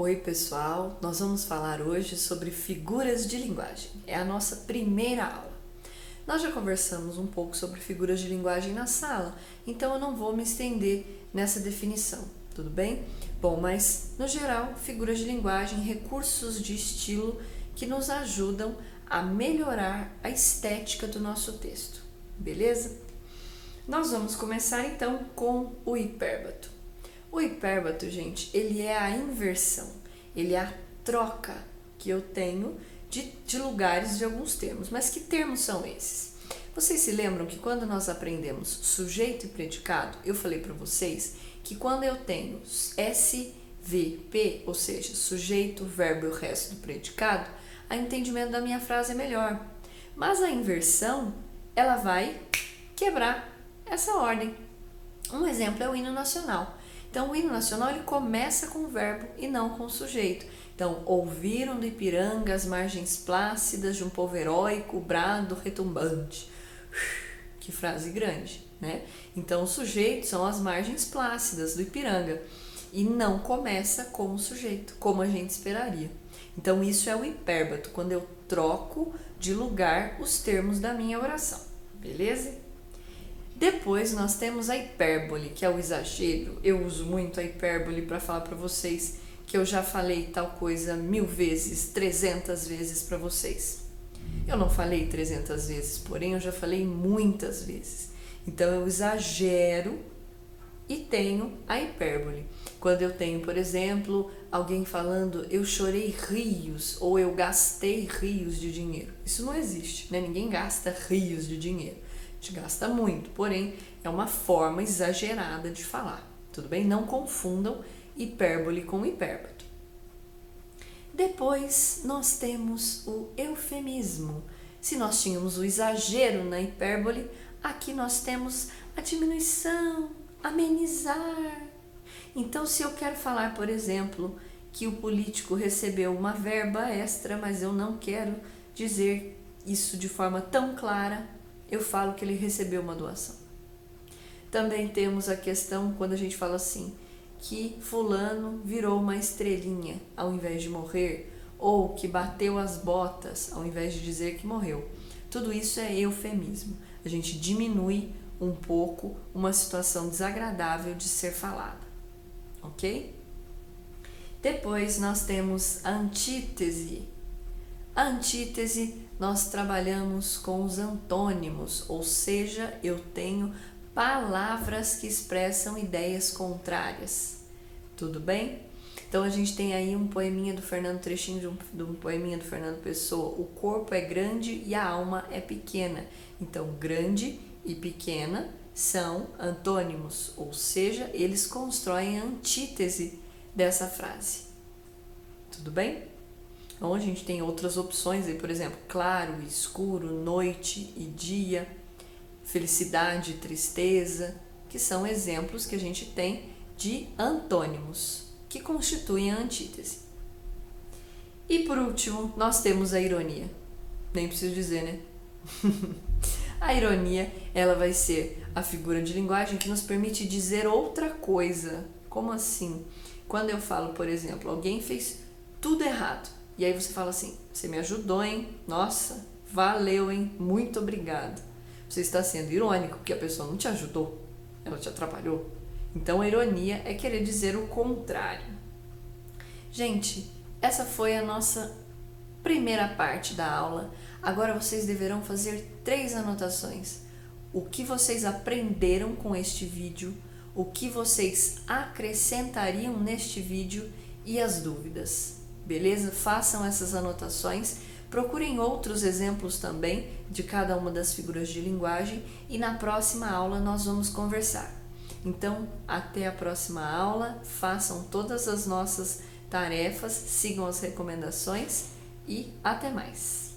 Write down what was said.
Oi pessoal, nós vamos falar hoje sobre figuras de linguagem. É a nossa primeira aula. Nós já conversamos um pouco sobre figuras de linguagem na sala, então eu não vou me estender nessa definição, tudo bem? Bom, mas no geral, figuras de linguagem, recursos de estilo que nos ajudam a melhorar a estética do nosso texto, beleza? Nós vamos começar então com o hipérbato. O hipérbato, gente, ele é a inversão, ele é a troca que eu tenho de lugares de alguns termos. Mas que termos são esses? Vocês se lembram que quando nós aprendemos sujeito e predicado, eu falei para vocês que quando eu tenho SVP, ou seja, sujeito, verbo e o resto do predicado, o entendimento da minha frase é melhor. Mas a inversão, ela vai quebrar essa ordem. Um exemplo é o hino nacional. Então, o hino nacional ele começa com o verbo e não com o sujeito. Então, ouviram do Ipiranga as margens plácidas de um povo heróico, brado retumbante. Que frase grande, né? Então, o sujeito são as margens plácidas do Ipiranga e não começa com o sujeito, como a gente esperaria. Então, isso é o hipérbato, quando eu troco de lugar os termos da minha oração, beleza? Depois nós temos a hipérbole, que é o exagero. Eu uso muito a hipérbole para falar para vocês que eu já falei tal coisa 1000 vezes, 300 vezes para vocês. Eu não falei 300 vezes, porém eu já falei muitas vezes. Então eu exagero e tenho a hipérbole. Quando eu tenho, por exemplo, alguém falando eu chorei rios ou eu gastei rios de dinheiro. Isso não existe, né? Ninguém gasta rios de dinheiro. A gente gasta muito, porém é uma forma exagerada de falar, tudo bem? Não confundam hipérbole com hipérbato. Depois nós temos o eufemismo. Se nós tínhamos o exagero na hipérbole, aqui nós temos a diminuição, amenizar. Então, se eu quero falar, por exemplo, que o político recebeu uma verba extra, mas eu não quero dizer isso de forma tão clara, eu falo que ele recebeu uma doação. Também temos a questão quando a gente fala assim, que fulano virou uma estrelinha ao invés de morrer, ou que bateu as botas ao invés de dizer que morreu. Tudo isso é eufemismo. A gente diminui um pouco uma situação desagradável de ser falada, ok? Depois nós temos a antítese. A antítese nós trabalhamos com os antônimos, ou seja, eu tenho palavras que expressam ideias contrárias. Tudo bem? Então a gente tem aí um poeminha do Fernando, trechinho de um poeminha do Fernando Pessoa. O corpo é grande e a alma é pequena. Então, grande e pequena são antônimos, ou seja, eles constroem a antítese dessa frase. Tudo bem? Então, a gente tem outras opções aí, por exemplo, claro e escuro, noite e dia, felicidade e tristeza, que são exemplos que a gente tem de antônimos, que constituem a antítese. E por último, nós temos a ironia. Nem preciso dizer, né? A ironia, ela vai ser a figura de linguagem que nos permite dizer outra coisa. Como assim? Quando eu falo, por exemplo, alguém fez tudo errado. E aí você fala assim, você me ajudou, hein? Nossa, valeu, hein? Muito obrigado. Você está sendo irônico, porque a pessoa não te ajudou, ela te atrapalhou. Então, a ironia é querer dizer o contrário. Gente, essa foi a nossa primeira parte da aula. Agora vocês deverão fazer 3 anotações. O que vocês aprenderam com este vídeo, o que vocês acrescentariam neste vídeo e as dúvidas. Beleza? Façam essas anotações, procurem outros exemplos também de cada uma das figuras de linguagem e na próxima aula nós vamos conversar. Então, até a próxima aula, façam todas as nossas tarefas, sigam as recomendações e até mais!